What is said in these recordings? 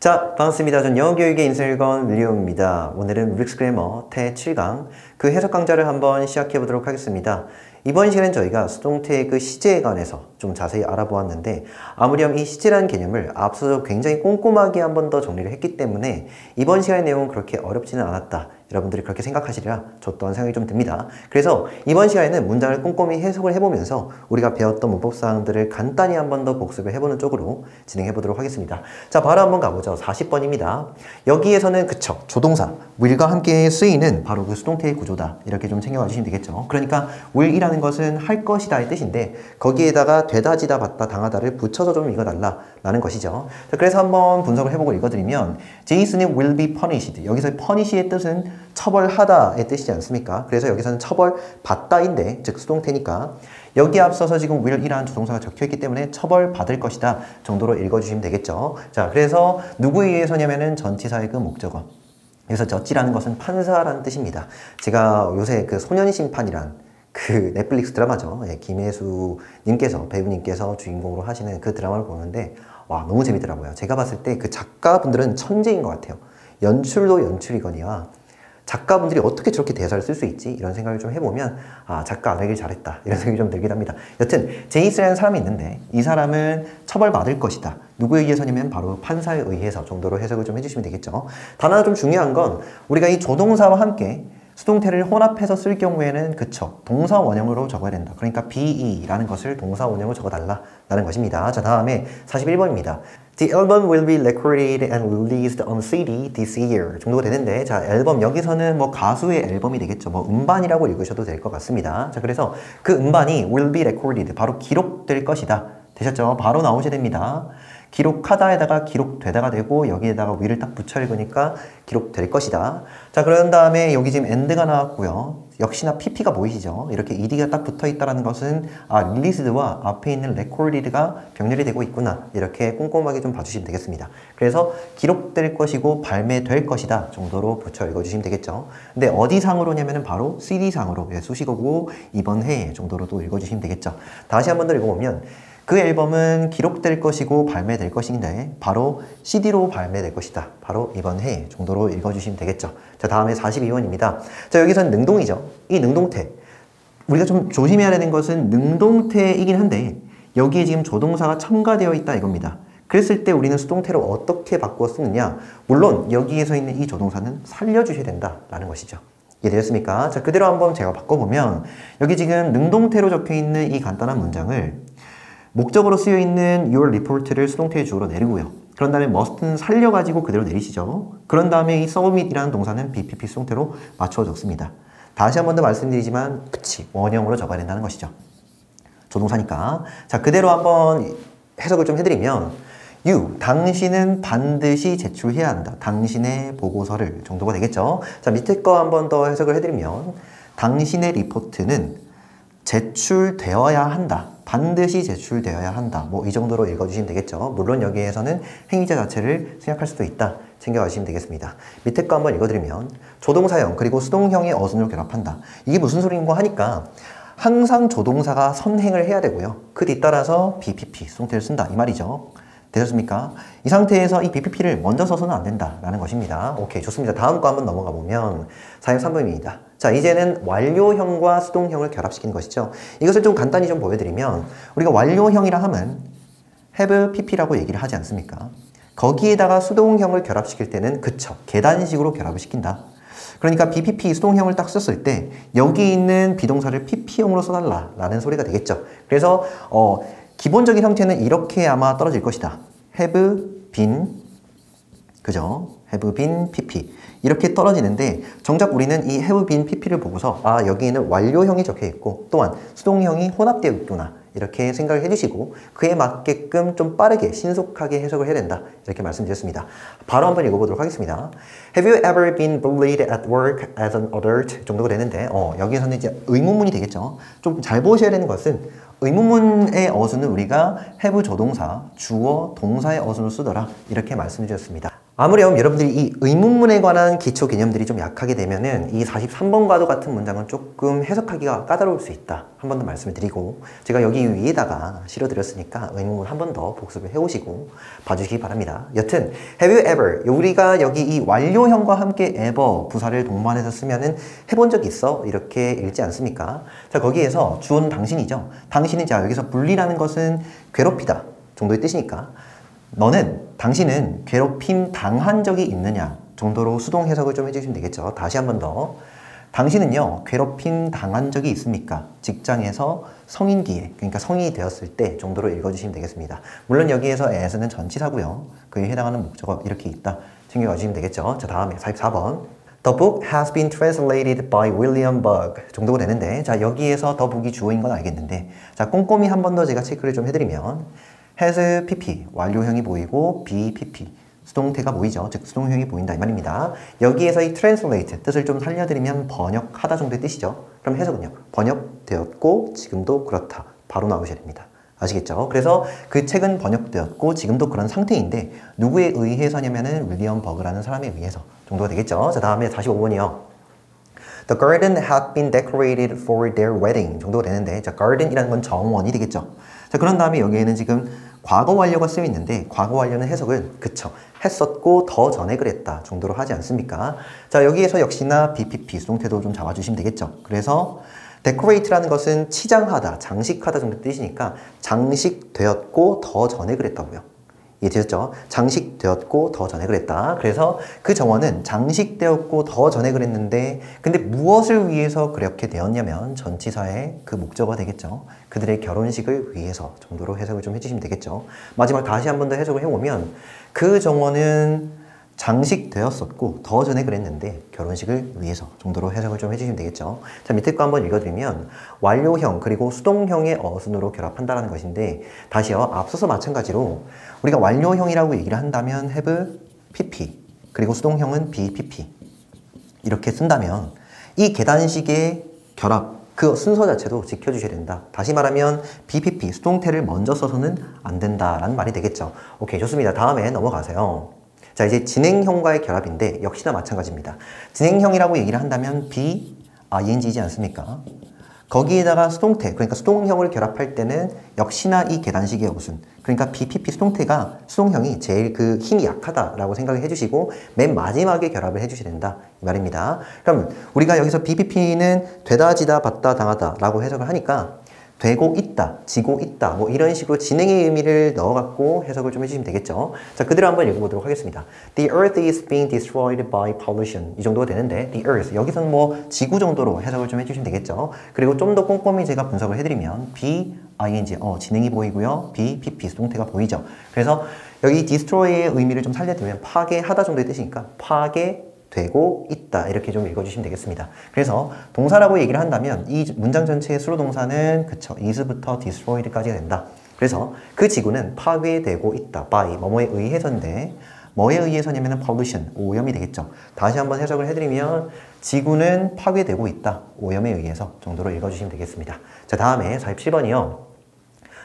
자, 반갑습니다. 전 영어교육의 인생일권 윌리엄입니다. 오늘은 릭스 그래머 태7강 그 해석 강좌를 한번 시작해 보도록 하겠습니다. 이번 시간엔 저희가 수동태의 그 시제에 관해서 좀 자세히 알아보았는데, 아무렴 이 시제라는 개념을 앞서서 굉장히 꼼꼼하게 한 번 더 정리를 했기 때문에 이번 시간의 내용은 그렇게 어렵지는 않았다, 여러분들이 그렇게 생각하시리라 저 또한 생각이 좀 듭니다. 그래서 이번 시간에는 문장을 꼼꼼히 해석을 해보면서 우리가 배웠던 문법사항들을 간단히 한 번 더 복습을 해보는 쪽으로 진행해 보도록 하겠습니다. 자, 바로 한번 가보죠. 40번입니다. 여기에서는 그쵸, 조동사 will과 함께 쓰이는 바로 그 수동태의 구조다, 이렇게 좀 챙겨가 주시면 되겠죠. 그러니까 will이라는 것은 할 것이다의 뜻인데, 거기에다가 되다, 지다, 받다, 당하다를 붙여서 좀 읽어달라 라는 것이죠. 자, 그래서 한번 분석을 해보고 읽어드리면, 제이슨이 will be punished, 여기서 punish의 뜻은 처벌하다의 뜻이지 않습니까? 그래서 여기서는 처벌받다인데, 즉 수동태니까 여기 앞서서 지금 will이라는 조동사가 적혀있기 때문에 처벌받을 것이다 정도로 읽어주시면 되겠죠. 자, 그래서 누구에 의해서냐면은 전치사의 그 목적어, 여기서 저지라는 것은 판사라는 뜻입니다. 제가 요새 그 소년의 심판이란 그 넷플릭스 드라마죠. 예, 김혜수 님께서, 배우님께서 주인공으로 하시는 그 드라마를 보는데 와, 너무 재밌더라고요. 제가 봤을 때 그 작가분들은 천재인 것 같아요. 연출도 연출이거니와 작가분들이 어떻게 저렇게 대사를 쓸 수 있지? 이런 생각을 좀 해보면, 아, 작가 안 하길 잘했다, 이런 생각이 좀 들긴 합니다. 여튼 제이슨이라는 사람이 있는데 이 사람은 처벌받을 것이다. 누구에 의해서냐면 바로 판사에 의해서 정도로 해석을 좀 해주시면 되겠죠. 단 하나 좀 중요한 건, 우리가 이 조동사와 함께 수동태를 혼합해서 쓸 경우에는 그쵸, 동사 원형으로 적어야 된다. 그러니까 be라는 것을 동사 원형으로 적어달라는 것입니다. 자, 다음에 41번입니다. The album will be recorded and released on CD this year 정도가 되는데, 자, 앨범, 여기서는 뭐 가수의 앨범이 되겠죠. 뭐 음반이라고 읽으셔도 될 것 같습니다. 자, 그래서 그 음반이 will be recorded, 바로 기록될 것이다. 되셨죠? 바로 나오셔야 됩니다. 기록하다에다가 기록되다가 되고, 여기에다가 will을 딱 붙여 읽으니까 기록될 것이다. 자, 그런 다음에 여기 지금 and가 나왔고요. 역시나 pp가 보이시죠? 이렇게 ed가 딱 붙어 있다는 것은 released와 앞에 있는 recorded가 병렬이 되고 있구나, 이렇게 꼼꼼하게 좀 봐주시면 되겠습니다. 그래서 기록될 것이고 발매될 것이다 정도로 붙여 읽어주시면 되겠죠. 근데 어디 상으로냐면은 바로 CD상으로, 예, 수식어고 이번 해에 정도로 또 읽어주시면 되겠죠. 다시 한 번 더 읽어보면, 그 앨범은 기록될 것이고 발매될 것인데 바로 CD로 발매될 것이다, 바로 이번 해 정도로 읽어주시면 되겠죠. 자, 다음에 42번입니다. 자, 여기서는 능동이죠. 이 능동태, 우리가 좀 조심해야 되는 것은 능동태이긴 한데 여기에 지금 조동사가 첨가되어 있다 이겁니다. 그랬을 때 우리는 수동태로 어떻게 바꾸어 쓰느냐, 물론 여기에서 있는 이 조동사는 살려주셔야 된다라는 것이죠. 이해되셨습니까? 자, 그대로 한번 제가 바꿔보면, 여기 지금 능동태로 적혀있는 이 간단한 문장을 목적으로 쓰여있는 your report를 수동태의 주어로 내리고요. 그런 다음에 must는 살려가지고 그대로 내리시죠. 그런 다음에 이 submit이라는 동사는 BPP 수동태로 맞춰 적습니다. 다시 한 번 더 말씀드리지만, 그치, 원형으로 적어야 된다는 것이죠. 조동사니까. 자, 그대로 한번 해석을 좀 해드리면, you, 당신은 반드시 제출해야 한다. 당신의 보고서를 정도가 되겠죠. 자, 밑에 거 한번 더 해석을 해드리면, 당신의 리포트는 제출되어야 한다. 반드시 제출되어야 한다. 뭐 이 정도로 읽어주시면 되겠죠. 물론 여기에서는 행위자 자체를 생각할 수도 있다, 챙겨가시면 되겠습니다. 밑에 거 한번 읽어드리면, 조동사형 그리고 수동형의 어순을 결합한다. 이게 무슨 소리인가 하니까 항상 조동사가 선행을 해야 되고요. 그 뒤따라서 BPP 수동태를 쓴다, 이 말이죠. 되셨습니까? 이 상태에서 이 BPP를 먼저 써서는 안 된다라는 것입니다. 오케이, 좋습니다. 다음 거 한번 넘어가 보면 43번입니다. 자, 이제는 완료형과 수동형을 결합시키는 것이죠. 이것을 좀 간단히 좀 보여드리면, 우리가 완료형이라 하면 have pp라고 얘기를 하지 않습니까? 거기에다가 수동형을 결합시킬 때는 그쵸, 계단식으로 결합을 시킨다. 그러니까 BPP 수동형을 딱 썼을 때 여기 있는 비동사를 PP형으로 써달라라는 소리가 되겠죠. 그래서 기본적인 형태는 이렇게 아마 떨어질 것이다. have been, 그죠? have been pp 이렇게 떨어지는데, 정작 우리는 이 have been pp를 보고서 아, 여기에는 완료형이 적혀 있고 또한 수동형이 혼합되어 있구나, 이렇게 생각을 해주시고 그에 맞게끔 좀 빠르게 신속하게 해석을 해야 된다, 이렇게 말씀드렸습니다. 바로 한번 읽어보도록 하겠습니다. Have you ever been bullied at work as an adult 정도가 되는데, 여기에서는 이제 의문문이 되겠죠. 좀 잘 보셔야 되는 것은, 의문문의 어순은 우리가 have 조동사, 주어, 동사의 어순을 쓰더라, 이렇게 말씀드렸습니다. 아무렴 여러분들이 이 의문문에 관한 기초 개념들이 좀 약하게 되면은 이 43번과도 같은 문장은 조금 해석하기가 까다로울 수 있다. 한 번 더 말씀을 드리고 제가 여기 위에다가 실어드렸으니까 의문문 한 번 더 복습을 해오시고 봐주시기 바랍니다. 여튼 have you ever 우리가 여기 이 완료형과 함께 ever 부사를 동반해서 쓰면은 해본 적 있어? 이렇게 읽지 않습니까? 자 거기에서 주어는 당신이죠. 당신은 자 여기서 bully라는 것은 괴롭히다 정도의 뜻이니까 당신은 괴롭힘 당한 적이 있느냐 정도로 수동 해석을 좀 해주시면 되겠죠. 다시 한 번 더. 당신은요, 괴롭힘 당한 적이 있습니까? 직장에서 성인기에, 그러니까 성인이 되었을 때 정도로 읽어주시면 되겠습니다. 물론 여기에서 as는 전치사고요. 그에 해당하는 목적어 이렇게 있다. 챙겨가주시면 되겠죠. 자, 다음에 44번. The book has been translated by William Bug 정도가 되는데 자, 여기에서 the book이 주어인 건 알겠는데 자, 꼼꼼히 한 번 더 제가 체크를 좀 해드리면 has pp, 완료형이 보이고 be pp, 수동태가 보이죠. 즉 수동형이 보인다 이 말입니다. 여기에서 이 translate 뜻을 좀 살려드리면 번역하다 정도의 뜻이죠. 그럼 해석은요. 번역되었고 지금도 그렇다. 바로 나오셔야 됩니다. 아시겠죠? 그래서 그 책은 번역되었고 지금도 그런 상태인데 누구에 의해서냐면은 윌리엄 버그라는 사람에 의해서 정도가 되겠죠. 자 다음에 45번이요. The garden had been decorated for their wedding 정도가 되는데 자 garden이라는 건 정원이 되겠죠. 자 그런 다음에 여기에는 지금 과거 완료가 쓰여 있는데 과거 완료는 해석을 그쵸 했었고 더 전에 그랬다 정도로 하지 않습니까? 자 여기에서 역시나 BPP 수동태도 좀 잡아주시면 되겠죠. 그래서 decorate라는 것은 치장하다, 장식하다 정도 뜻이니까 장식되었고 더 전에 그랬다고요. 이해되셨죠? 장식되었고 더 전에 그랬다. 그래서 그 정원은 장식되었고 더 전에 그랬는데 근데 무엇을 위해서 그렇게 되었냐면 전치사의 그 목적어가 되겠죠. 그들의 결혼식을 위해서 정도로 해석을 좀 해주시면 되겠죠. 마지막 다시 한 번 더 해석을 해보면 그 정원은 장식되었었고 더 전에 그랬는데 결혼식을 위해서 정도로 해석을 좀 해주시면 되겠죠. 자 밑에 거 한번 읽어드리면 완료형 그리고 수동형의 어순으로 결합한다는 것인데 다시요 앞서서 마찬가지로 우리가 완료형이라고 얘기를 한다면 have pp 그리고 수동형은 be pp 이렇게 쓴다면 이 계단식의 결합 그 순서 자체도 지켜주셔야 된다. 다시 말하면 BPP 수동태를 먼저 써서는 안 된다라는 말이 되겠죠. 오케이 좋습니다. 다음에 넘어가세요. 자 이제 진행형과의 결합인데 역시나 마찬가지입니다. 진행형이라고 얘기를 한다면 be, ing이지 않습니까? 거기에다가 수동태, 그러니까 수동형을 결합할 때는 역시나 이 계단식의 어순 그러니까 BPP 수동태가 수동형이 제일 그 힘이 약하다라고 생각을 해주시고 맨 마지막에 결합을 해주셔야 된다 이 말입니다. 그럼 우리가 여기서 BPP는 되다, 지다, 받다, 당하다 라고 해석을 하니까 되고 있다, 지고 있다 뭐 이런 식으로 진행의 의미를 넣어갖고 해석을 좀 해주시면 되겠죠. 자 그대로 한번 읽어보도록 하겠습니다. The earth is being destroyed by pollution 이 정도가 되는데 the earth 여기서는 뭐 지구 정도로 해석을 좀 해주시면 되겠죠. 그리고 좀 더 꼼꼼히 제가 분석을 해드리면 be, ing 진행이 보이고요. be, pp 수동태가 보이죠. 그래서 여기 destroy의 의미를 좀 살려드리면 파괴하다 정도의 뜻이니까 파괴되고 있다 이렇게 좀 읽어주시면 되겠습니다. 그래서 동사라고 얘기를 한다면 이 문장 전체의 수로 동사는 그쵸 is부터 destroyed까지가 된다. 그래서 그 지구는 파괴되고 있다. by 뭐뭐에 의해서인데 뭐에 의해서냐면 pollution 오염이 되겠죠. 다시 한번 해석을 해드리면 지구는 파괴되고 있다. 오염에 의해서 정도로 읽어주시면 되겠습니다. 자 다음에 47번이요.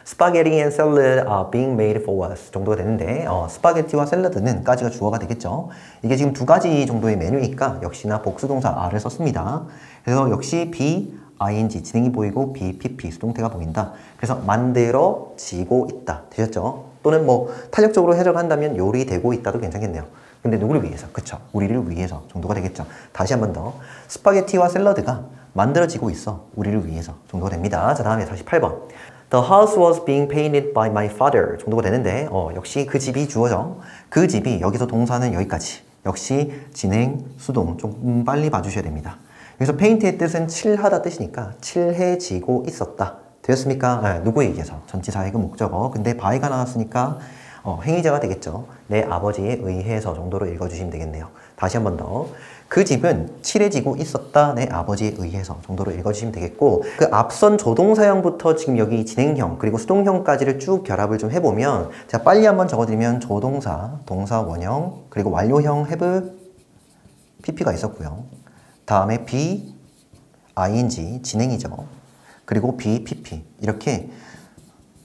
Spaghetti and salad are being made for us 정도가 되는데 스파게티와 샐러드는 까지가 주어가 되겠죠. 이게 지금 두 가지 정도의 메뉴니까 역시나 복수동사 are를 썼습니다. 그래서 역시 be, ing 진행이 보이고 be, pp 수동태가 보인다. 그래서 만들어지고 있다 되셨죠? 또는 뭐 탄력적으로 해석한다면 요리되고 있다도 괜찮겠네요. 근데 누구를 위해서? 그쵸 우리를 위해서 정도가 되겠죠. 다시 한 번 더 스파게티와 샐러드가 만들어지고 있어 우리를 위해서 정도가 됩니다. 자 다음에 48번 The house was being painted by my father 정도가 되는데 역시 그 집이 주어죠. 그 집이 여기서 동사는 여기까지 역시 진행, 수동 좀 빨리 봐주셔야 됩니다. 여기서 paint의 뜻은 칠하다 뜻이니까 칠해지고 있었다 되었습니까? 네, 누구에 의해서? 전치사의 그 목적어 근데 by가 나왔으니까 행위자가 되겠죠. 내 아버지에 의해서 정도로 읽어주시면 되겠네요. 다시 한 번 더. 그 집은 칠해지고 있었다. 내 아버지에 의해서 정도로 읽어주시면 되겠고 그 앞선 조동사형부터 지금 여기 진행형 그리고 수동형까지를 쭉 결합을 좀 해보면 제가 빨리 한번 적어드리면 조동사, 동사 원형 그리고 완료형 have pp가 있었고요. 다음에 be, ing 진행이죠. 그리고 be, pp 이렇게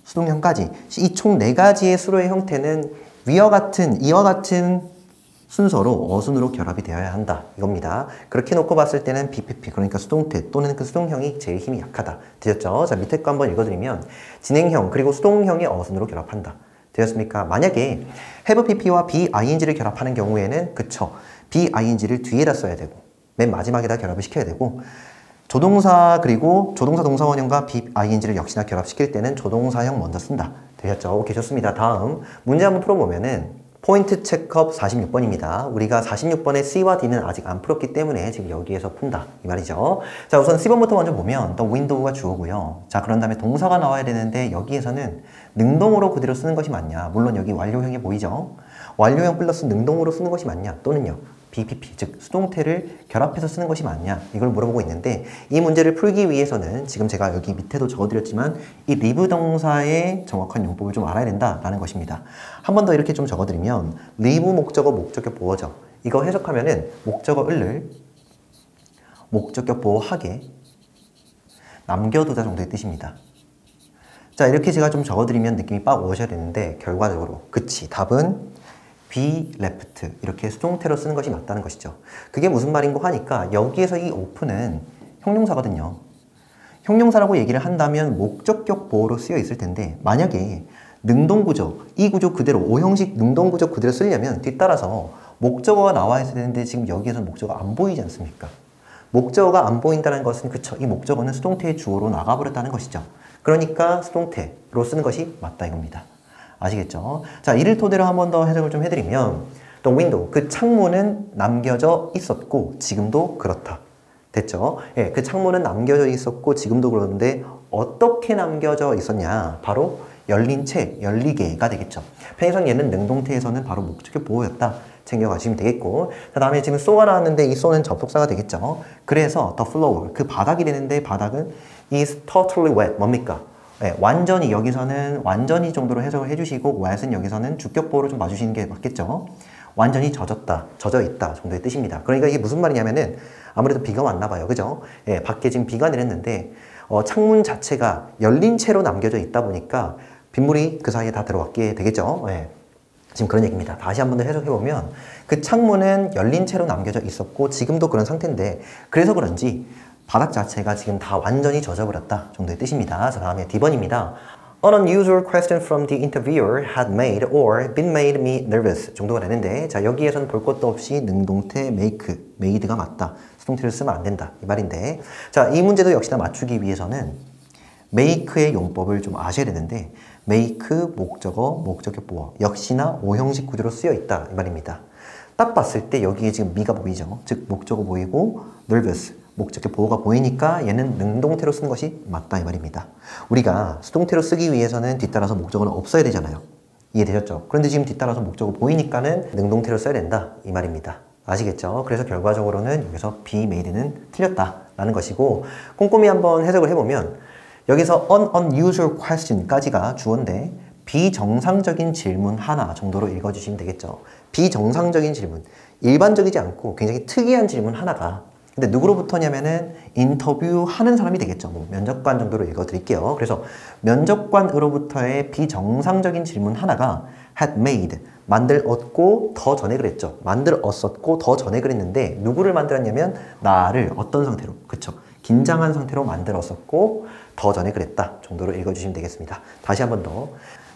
수동형까지 이 총 4가지의 수로의 형태는 이와 같은 순서로 어순으로 결합이 되어야 한다 이겁니다. 그렇게 놓고 봤을 때는 BPP 그러니까 수동태 또는 그 수동형이 제일 힘이 약하다. 되셨죠? 자, 밑에 거 한번 읽어드리면 진행형 그리고 수동형이 어순으로 결합한다. 되었습니까? 만약에 have pp와 BING를 결합하는 경우에는 그쵸. BING를 뒤에다 써야 되고 맨 마지막에다 결합을 시켜야 되고 조동사 그리고 조동사 동사원형과 BING를 역시나 결합시킬 때는 조동사형 먼저 쓴다. 되셨죠? 오케이 좋습니다. 다음 문제 한번 풀어보면은 포인트 체크업 46번입니다. 우리가 46번의 C와 D는 아직 안 풀었기 때문에 지금 여기에서 푼다 이 말이죠. 자 우선 C번부터 먼저 보면 the window가 주어고요. 자 그런 다음에 동사가 나와야 되는데 여기에서는 능동으로 그대로 쓰는 것이 맞냐. 물론 여기 완료형이 보이죠. 완료형 플러스 능동으로 쓰는 것이 맞냐 또는요 BPP 즉 수동태를 결합해서 쓰는 것이 맞냐 이걸 물어보고 있는데 이 문제를 풀기 위해서는 지금 제가 여기 밑에도 적어드렸지만 이 live 동사의 정확한 용법을 좀 알아야 된다라는 것입니다. 한 번 더 이렇게 좀 적어드리면 live 목적어 목적격 보어죠. 이거 해석하면은 목적어 을을 목적격 보어하게 남겨두다 정도의 뜻입니다. 자 이렇게 제가 좀 적어드리면 느낌이 빡 오셔야 되는데 결과적으로 그치 답은 be left 이렇게 수동태로 쓰는 것이 맞다는 것이죠. 그게 무슨 말인고 하니까 여기에서 이 open은 형용사거든요. 형용사라고 얘기를 한다면 목적격 보어로 쓰여 있을 텐데 만약에 능동구조, 이 구조 그대로 오형식 능동구조 그대로 쓰려면 뒤따라서 목적어가 나와 있어야 되는데 지금 여기에서는 목적어가 안 보이지 않습니까? 목적어가 안 보인다는 것은 그쵸. 이 목적어는 수동태의 주어로 나가버렸다는 것이죠. 그러니까 수동태로 쓰는 것이 맞다 이겁니다. 아시겠죠? 자, 이를 토대로 한 번 더 해석을 좀 해드리면 the window, 그 창문은 남겨져 있었고 지금도 그렇다. 됐죠? 예, 그 창문은 남겨져 있었고 지금도 그러는데 어떻게 남겨져 있었냐? 바로 열린 채, 열리게가 되겠죠. 편의상 얘는 능동태에서는 바로 목적격 보호였다. 챙겨가시면 되겠고 그 다음에 지금 so가 나왔는데 이 so는 접속사가 되겠죠. 그래서 the floor, 그 바닥이 되는데 바닥은 is totally wet, 뭡니까? 네, 완전히 여기서는 완전히 정도로 해석을 해주시고 wet은 여기서는 주격보호를 좀 봐주시는 게 맞겠죠. 완전히 젖었다, 젖어 있다 정도의 뜻입니다. 그러니까 이게 무슨 말이냐면은 아무래도 비가 왔나 봐요. 그죠? 예, 밖에 지금 비가 내렸는데 창문 자체가 열린 채로 남겨져 있다 보니까 빗물이 그 사이에 다 들어왔게 되겠죠. 예. 지금 그런 얘기입니다. 다시 한 번 더 해석해보면 그 창문은 열린 채로 남겨져 있었고 지금도 그런 상태인데 그래서 그런지 바닥 자체가 지금 다 완전히 젖어버렸다 정도의 뜻입니다. 자, 다음에 D번입니다. An unusual question from the interviewer had made or been made me nervous 정도가 되는데 자 여기에서는 볼 것도 없이 능동태 make, made가 맞다. 수동태를 쓰면 안 된다 이 말인데 자 이 문제도 역시나 맞추기 위해서는 make의 용법을 좀 아셔야 되는데 make, 목적어, 목적격 보어 역시나 오형식 구조로 쓰여 있다 이 말입니다. 딱 봤을 때 여기에 지금 미가 보이죠. 즉 목적어 보이고 nervous 목적격 보호가 보이니까 얘는 능동태로 쓴 것이 맞다 이 말입니다. 우리가 수동태로 쓰기 위해서는 뒤따라서 목적어는 없어야 되잖아요. 이해되셨죠? 그런데 지금 뒤따라서 목적어 보이니까는 능동태로 써야 된다 이 말입니다. 아시겠죠? 그래서 결과적으로는 여기서 be made는 틀렸다라는 것이고 꼼꼼히 한번 해석을 해보면 여기서 an unusual question까지가 주어인데 비정상적인 질문 하나 정도로 읽어주시면 되겠죠. 비정상적인 질문, 일반적이지 않고 굉장히 특이한 질문 하나가 근데 누구로부터냐면은 인터뷰하는 사람이 되겠죠. 뭐 면접관 정도로 읽어드릴게요. 그래서 면접관으로부터의 비정상적인 질문 하나가 had made, 만들었고 더 전에 그랬죠. 만들었었고 더 전에 그랬는데 누구를 만들었냐면 나를 어떤 상태로, 그쵸? 긴장한 상태로 만들었었고 더 전에 그랬다 정도로 읽어주시면 되겠습니다. 다시 한 번 더.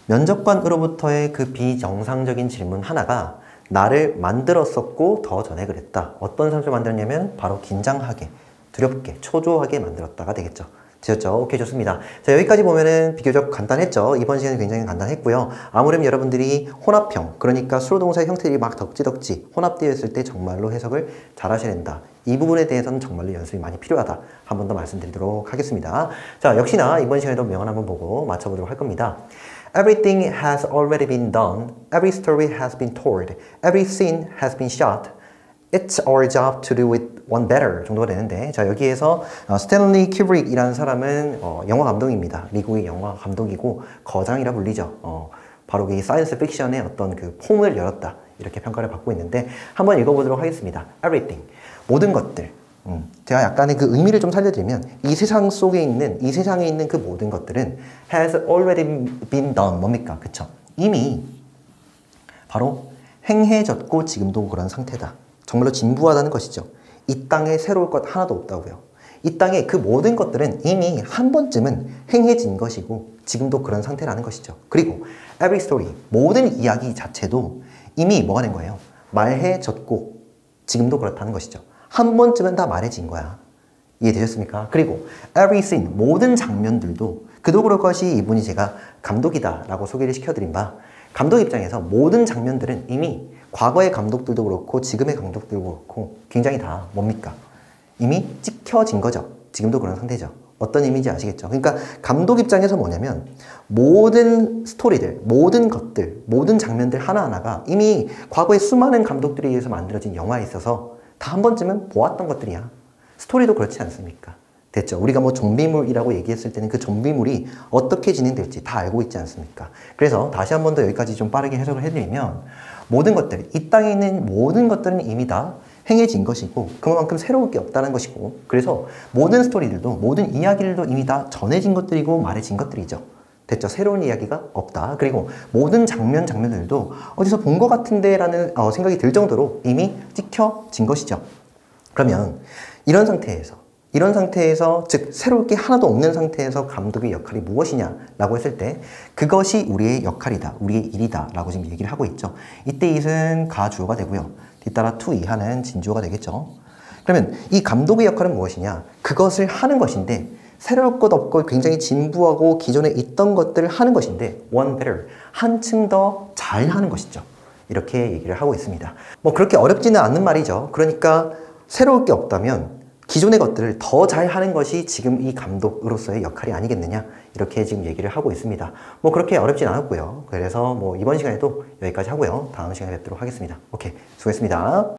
면접관으로부터의 그 비정상적인 질문 하나가 나를 만들었었고 더 전에 그랬다. 어떤 상태로 만들었냐면 바로 긴장하게, 두렵게, 초조하게 만들었다가 되겠죠. 되셨죠? 오케이, 좋습니다. 자, 여기까지 보면은 비교적 간단했죠? 이번 시간은 굉장히 간단했고요. 아무렴 여러분들이 혼합형, 그러니까 수로동사의 형태들이 막 덕지덕지 혼합되어 있을 때 정말로 해석을 잘 하셔야 된다. 이 부분에 대해서는 정말로 연습이 많이 필요하다. 한 번 더 말씀드리도록 하겠습니다. 자, 역시나 이번 시간에도 명언 한번 보고 맞춰보도록 할 겁니다. Everything has already been done. Every story has been told. Every scene has been shot. It's our job to do it one better 정도가 되는데 자 여기에서 스탠리 큐브릭이라는 사람은 영화 감독입니다. 미국의 영화 감독이고 거장이라 불리죠. 바로 이 사이언스 픽션의 어떤 그 폼을 열었다 이렇게 평가를 받고 있는데 한번 읽어보도록 하겠습니다. Everything, 모든 것들. 제가 약간의 그 의미를 좀 살려드리면 이 세상 속에 있는 이 세상에 있는 그 모든 것들은 has already been done 뭡니까? 그쵸? 이미 바로 행해졌고 지금도 그런 상태다. 정말로 진부하다는 것이죠. 이 땅에 새로울 것 하나도 없다고요. 이 땅에 그 모든 것들은 이미 한 번쯤은 행해진 것이고 지금도 그런 상태라는 것이죠. 그리고 every story, 모든 이야기 자체도 이미 뭐가 된 거예요? 말해졌고 지금도 그렇다는 것이죠. 한 번쯤은 다 말해진 거야. 이해되셨습니까? 그리고 every scene, 모든 장면들도 그도 그럴 것이 이분이 제가 감독이다 라고 소개를 시켜드린 바 감독 입장에서 모든 장면들은 이미 과거의 감독들도 그렇고 지금의 감독들도 그렇고 굉장히 다 뭡니까? 이미 찍혀진 거죠. 지금도 그런 상태죠. 어떤 의미인지 아시겠죠? 그러니까 감독 입장에서 뭐냐면 모든 스토리들, 모든 것들, 모든 장면들 하나하나가 이미 과거의 수많은 감독들에 의해서 만들어진 영화에 있어서 다 한 번쯤은 보았던 것들이야. 스토리도 그렇지 않습니까? 됐죠? 우리가 뭐 좀비물이라고 얘기했을 때는 그 좀비물이 어떻게 진행될지 다 알고 있지 않습니까? 그래서 다시 한 번 더 여기까지 좀 빠르게 해석을 해드리면 모든 것들, 이 땅에 있는 모든 것들은 이미 다 행해진 것이고 그만큼 새로울 게 없다는 것이고 그래서 모든 스토리들도 모든 이야기들도 이미 다 전해진 것들이고 말해진 것들이죠. 됐죠? 새로운 이야기가 없다. 그리고 모든 장면들도 어디서 본 것 같은데 라는 생각이 들 정도로 이미 찍혀진 것이죠. 그러면 이런 상태에서 즉 새로울 게 하나도 없는 상태에서 감독의 역할이 무엇이냐라고 했을 때 그것이 우리의 역할이다, 우리의 일이다 라고 지금 얘기를 하고 있죠. 이때 it은 가주어가 되고요. 뒤따라 to 이하는 진주어가 되겠죠. 그러면 이 감독의 역할은 무엇이냐? 그것을 하는 것인데 새로울 것 없고 굉장히 진부하고 기존에 있던 것들을 하는 것인데 one better, 한층 더 잘하는 것이죠. 이렇게 얘기를 하고 있습니다. 뭐 그렇게 어렵지는 않는 말이죠. 그러니까 새로울 게 없다면 기존의 것들을 더 잘하는 것이 지금 이 감독으로서의 역할이 아니겠느냐 이렇게 지금 얘기를 하고 있습니다. 뭐 그렇게 어렵진 않았고요. 그래서 뭐 이번 시간에도 여기까지 하고요. 다음 시간에 뵙도록 하겠습니다. 오케이, 수고했습니다.